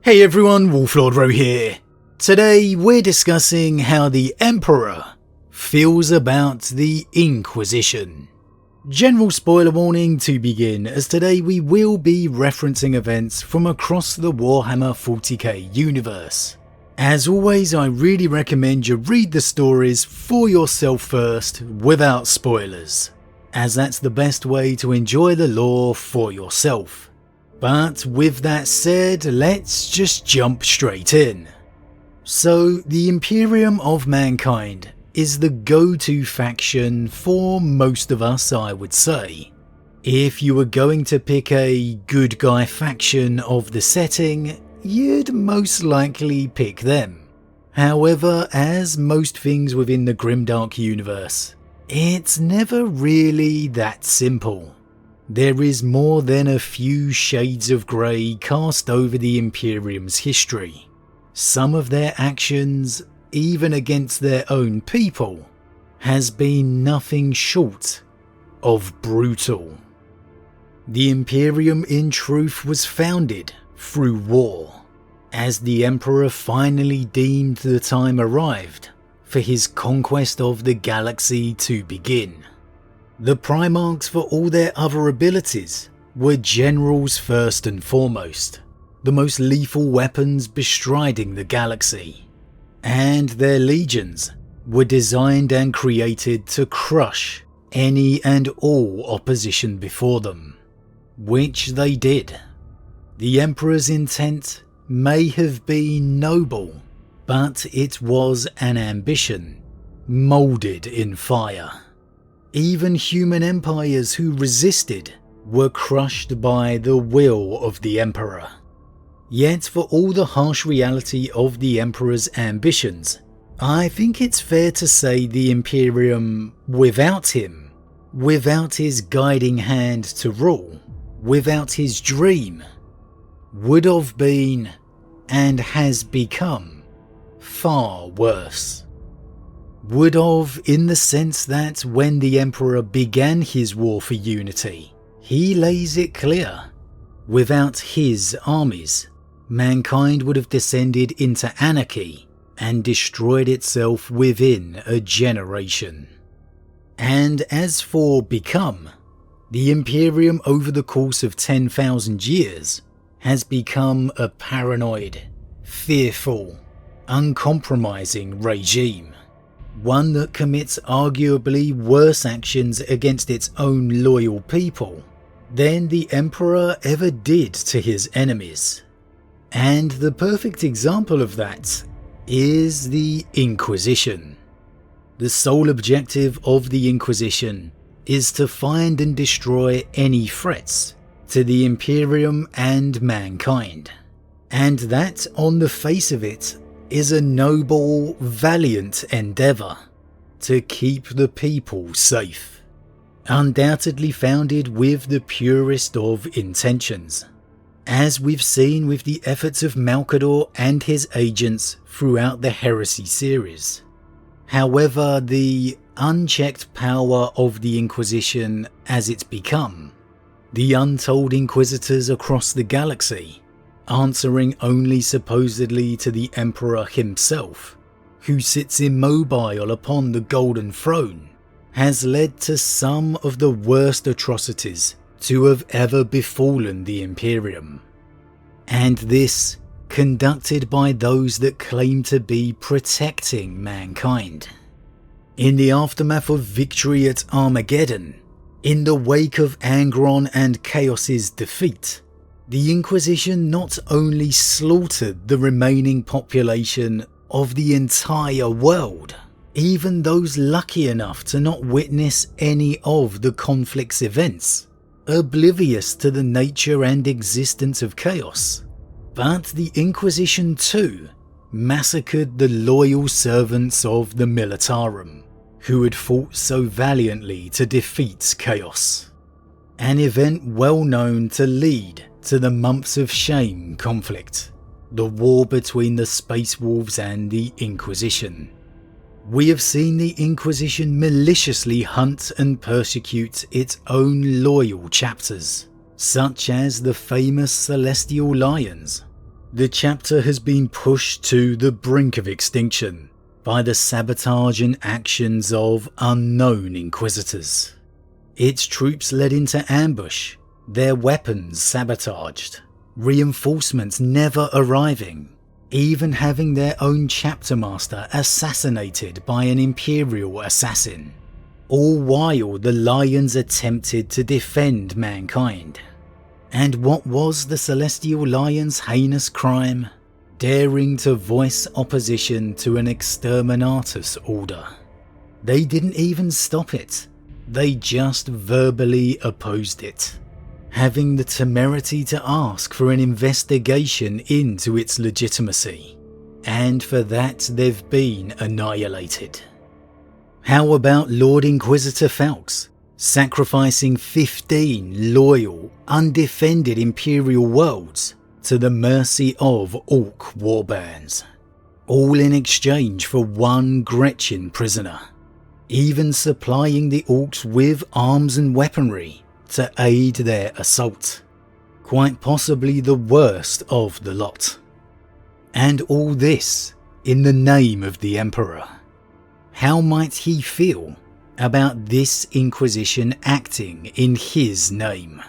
Hey everyone, Wolf Lord Rho here. Today we're discussing how the Emperor feels about the Inquisition. General spoiler warning to begin, as today we will be referencing events from across the Warhammer 40k universe. As always, I really recommend you read the stories for yourself first without spoilers, as that's the best way to enjoy the lore for yourself. But with that said, let's just jump straight in. So, the Imperium of Mankind is the go-to faction for most of us, I would say. If you were going to pick a good guy faction of the setting, you'd most likely pick them. However, as most things within the Grimdark universe, it's never really that simple. There is more than a few shades of grey cast over the Imperium's history. Some of their actions, even against their own people, has been nothing short of brutal. The Imperium in truth was founded through war, as the Emperor finally deemed the time arrived for his conquest of the galaxy to begin. The Primarchs, for all their other abilities, were generals first and foremost, the most lethal weapons bestriding the galaxy, and their legions were designed and created to crush any and all opposition before them, which they did. The Emperor's intent may have been noble, but it was an ambition moulded in fire. Even human empires who resisted were crushed by the will of the Emperor. Yet for all the harsh reality of the Emperor's ambitions, I think it's fair to say the Imperium, without him, without his guiding hand to rule, without his dream, would have been, and has become, far worse. Would have, in the sense that when the Emperor began his war for unity, he lays it clear, without his armies, mankind would have descended into anarchy and destroyed itself within a generation. And as for become, the Imperium over the course of 10,000 years has become a paranoid, fearful, uncompromising regime. One that commits arguably worse actions against its own loyal people than the Emperor ever did to his enemies. And the perfect example of that is the Inquisition. The sole objective of the Inquisition is to find and destroy any threats to the Imperium and mankind. And that, on the face of it, is a noble, valiant endeavour to keep the people safe, undoubtedly founded with the purest of intentions, as we've seen with the efforts of Malcador and his agents throughout the Heresy series. However, the unchecked power of the Inquisition as it's become, the untold inquisitors across the galaxy, answering only supposedly to the Emperor himself, who sits immobile upon the Golden Throne, has led to some of the worst atrocities to have ever befallen the Imperium. And this conducted by those that claim to be protecting mankind. In the aftermath of victory at Armageddon, in the wake of Angron and Chaos's defeat, the Inquisition not only slaughtered the remaining population of the entire world, even those lucky enough to not witness any of the conflict's events, oblivious to the nature and existence of chaos, but the Inquisition too massacred the loyal servants of the Militarum, who had fought so valiantly to defeat chaos. An event well known to lead to the Months of Shame conflict, the war between the Space Wolves and the Inquisition. We have seen the Inquisition maliciously hunt and persecute its own loyal chapters, such as the famous Celestial Lions, The chapter has been pushed to the brink of extinction by the sabotage and actions of unknown Inquisitors. Its troops led into ambush, their weapons sabotaged, reinforcements never arriving, even having their own chapter master assassinated by an Imperial assassin, all while the Lions attempted to defend mankind. And what was the Celestial Lions' heinous crime? Daring to voice opposition to an exterminatus order. They didn't even stop it, they just verbally opposed it, having the temerity to ask for an investigation into its legitimacy, and for that they've been annihilated. How about Lord Inquisitor Falx, sacrificing 15 loyal, undefended Imperial worlds to the mercy of Orc warbands, all in exchange for one Gretchen prisoner, even supplying the Orcs with arms and weaponry to aid their assault, quite possibly the worst of the lot. And all this in the name of the Emperor. How might he feel about this Inquisition acting in his name?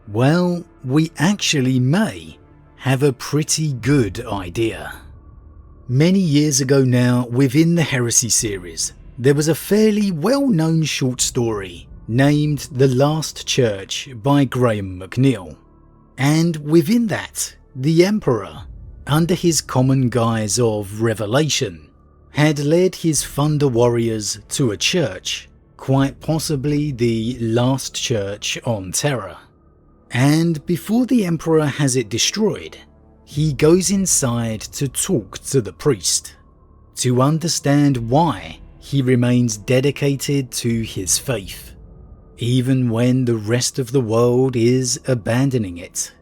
Well, we actually may have a pretty good idea. Many years ago now, within the Heresy series, there was a fairly well-known short story named The Last Church by Graham McNeill. And within that, the Emperor, under his common guise of revelation, had led his Thunder Warriors to a church, quite possibly the last church on Terra. And before the Emperor has it destroyed, he goes inside to talk to the priest, to understand why he remains dedicated to his faith, even when the rest of the world is abandoning it.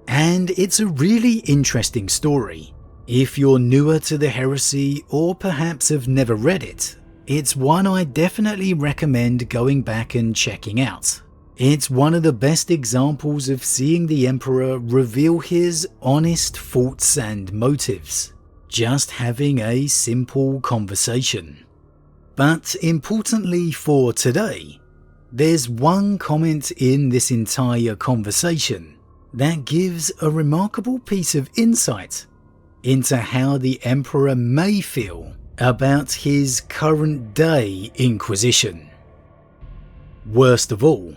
And it's a really interesting story. If you're newer to the Heresy or perhaps have never read it, it's one I definitely recommend going back and checking out. It's one of the best examples of seeing the Emperor reveal his honest thoughts and motives, just having a simple conversation. But importantly for today, there's one comment in this entire conversation that gives a remarkable piece of insight into how the Emperor may feel about his current day Inquisition. Worst of all,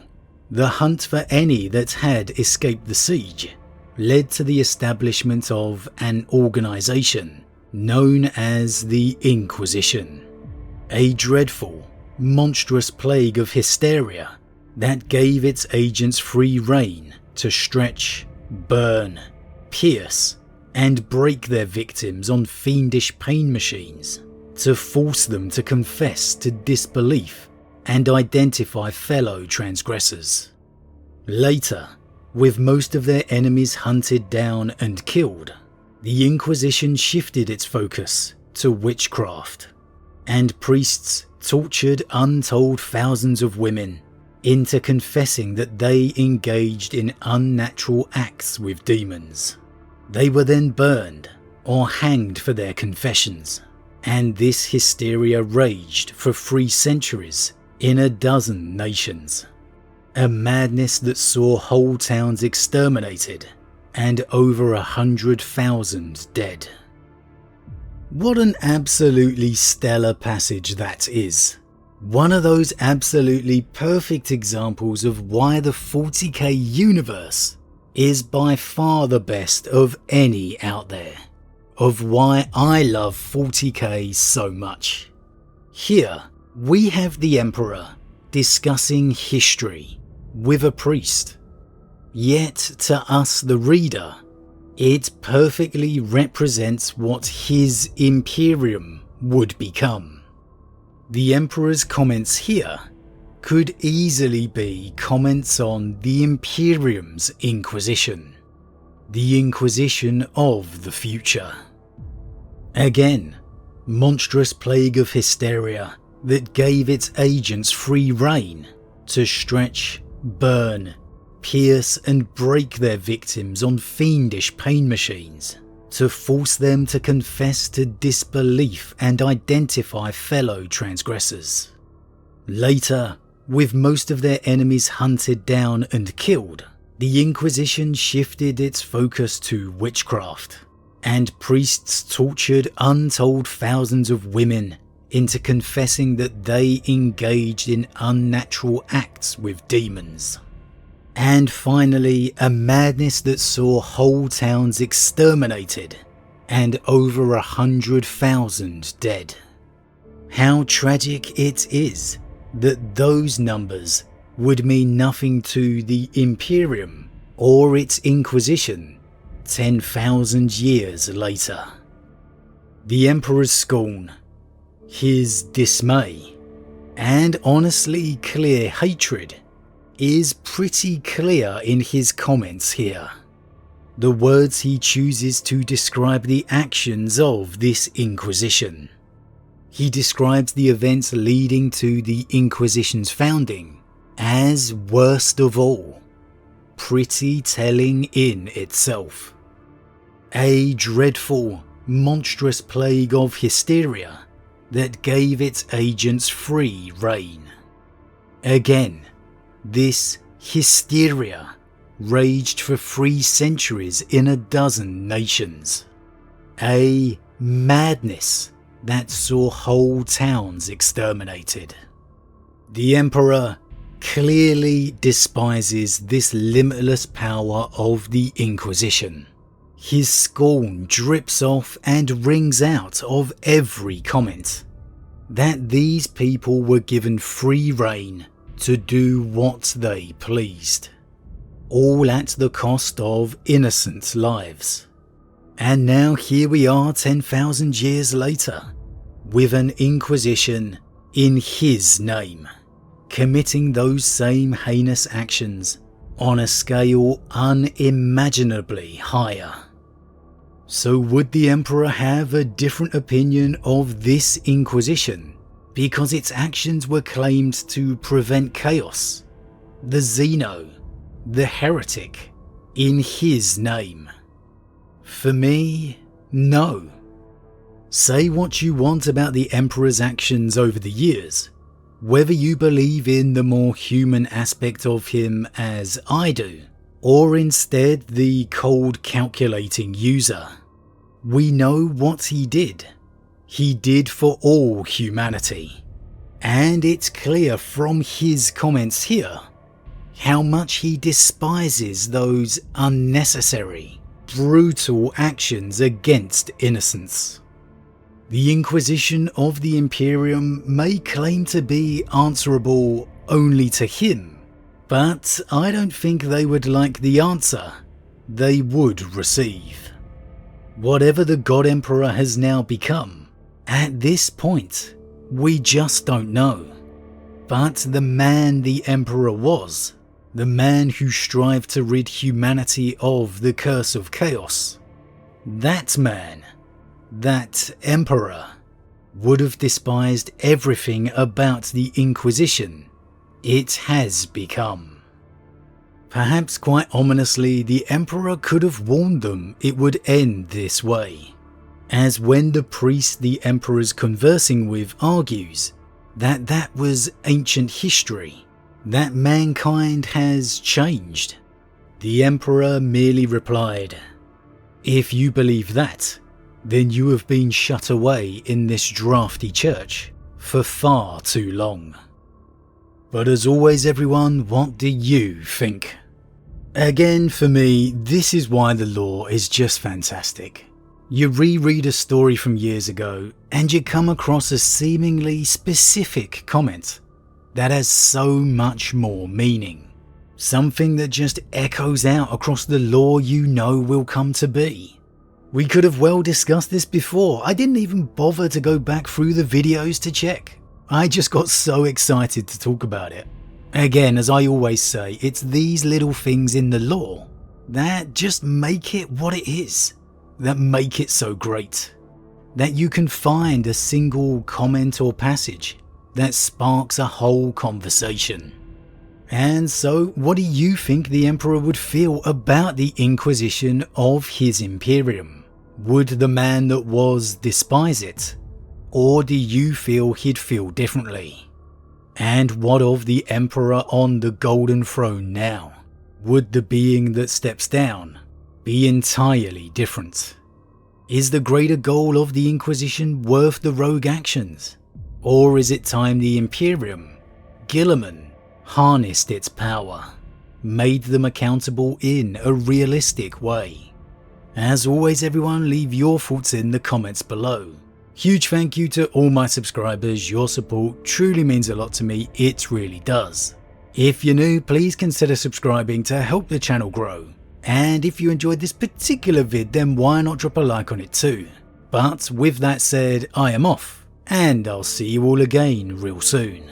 the hunt for any that had escaped the siege led to the establishment of an organisation known as the Inquisition, a dreadful, monstrous plague of hysteria that gave its agents free rein to stretch, burn, pierce, and break their victims on fiendish pain machines to force them to confess to disbelief and identify fellow transgressors. Later, with most of their enemies hunted down and killed, the Inquisition shifted its focus to witchcraft, and priests tortured untold thousands of women into confessing that they engaged in unnatural acts with demons. They were then burned or hanged for their confessions, and this hysteria raged for 3 centuries in a dozen nations. A madness that saw whole towns exterminated and over 100,000 dead. What an absolutely stellar passage that is. One of those absolutely perfect examples of why the 40k universe is by far the best of any out there, of why I love 40k so much. Here, we have the Emperor discussing history with a priest, yet to us the reader, it perfectly represents what his Imperium would become. The Emperor's comments here could easily be comments on the Imperium's Inquisition, the Inquisition of the future. Again, monstrous plague of hysteria that gave its agents free rein to stretch, burn, pierce and break their victims on fiendish pain machines, to force them to confess to disbelief and identify fellow transgressors. Later, with most of their enemies hunted down and killed, the Inquisition shifted its focus to witchcraft, and priests tortured untold thousands of women into confessing that they engaged in unnatural acts with demons. And finally, a madness that saw whole towns exterminated and over 100,000 dead. How tragic it is that those numbers would mean nothing to the Imperium or its Inquisition 10,000 years later. The Emperor's scorn, his dismay, and honestly clear hatred is pretty clear in his comments here. The words he chooses to describe the actions of this Inquisition. He describes the events leading to the Inquisition's founding as worst of all, pretty telling in itself. A dreadful, monstrous plague of hysteria that gave its agents free rein. Again, this hysteria raged for 3 centuries in a dozen nations. A madness that saw whole towns exterminated. The Emperor clearly despises this limitless power of the Inquisition. His scorn drips off and rings out of every comment. That these people were given free rein to do what they pleased. All at the cost of innocent lives. And now here we are 10,000 years later, with an Inquisition in his name, committing those same heinous actions on a scale unimaginably higher. So would the Emperor have a different opinion of this Inquisition because its actions were claimed to prevent chaos, the Xeno, the heretic, in his name? For me, no. Say what you want about the Emperor's actions over the years, whether you believe in the more human aspect of him as I do, or instead the cold calculating user. We know what he did. He did for all humanity. And it's clear from his comments here how much he despises those unnecessary, brutal actions against innocence. The Inquisition of the Imperium may claim to be answerable only to him, but I don't think they would like the answer they would receive. Whatever the God Emperor has now become, at this point, we just don't know. But the man the Emperor was, the man who strived to rid humanity of the curse of chaos, that man, that Emperor, would have despised everything about the Inquisition it has become. Perhaps quite ominously, the Emperor could have warned them it would end this way, as when the priest the Emperor's conversing with argues that was ancient history, that mankind has changed. The Emperor merely replied, "If you believe that, then you have been shut away in this drafty church for far too long." But as always everyone, what do you think? Again, for me, this is why the lore is just fantastic. You reread a story from years ago and you come across a seemingly specific comment that has so much more meaning. Something that just echoes out across the lore you know will come to be. We could have well discussed this before. I didn't even bother to go back through the videos to check. I just got so excited to talk about it. Again, as I always say, it's these little things in the lore that just make it what it is, that make it so great. That you can find a single comment or passage that sparks a whole conversation. And so, what do you think the Emperor would feel about the Inquisition of his Imperium? Would the man that was despise it? Or do you feel he'd feel differently? And what of the Emperor on the Golden Throne now? Would the being that steps down be entirely different? Is the greater goal of the Inquisition worth the rogue actions? Or is it time the Imperium, Guilliman, harnessed its power, made them accountable in a realistic way? As always everyone, leave your thoughts in the comments below. Huge thank you to all my subscribers, your support truly means a lot to me, it really does. If you're new, please consider subscribing to help the channel grow. And if you enjoyed this particular vid, then why not drop a like on it too. But with that said, I am off, and I'll see you all again real soon.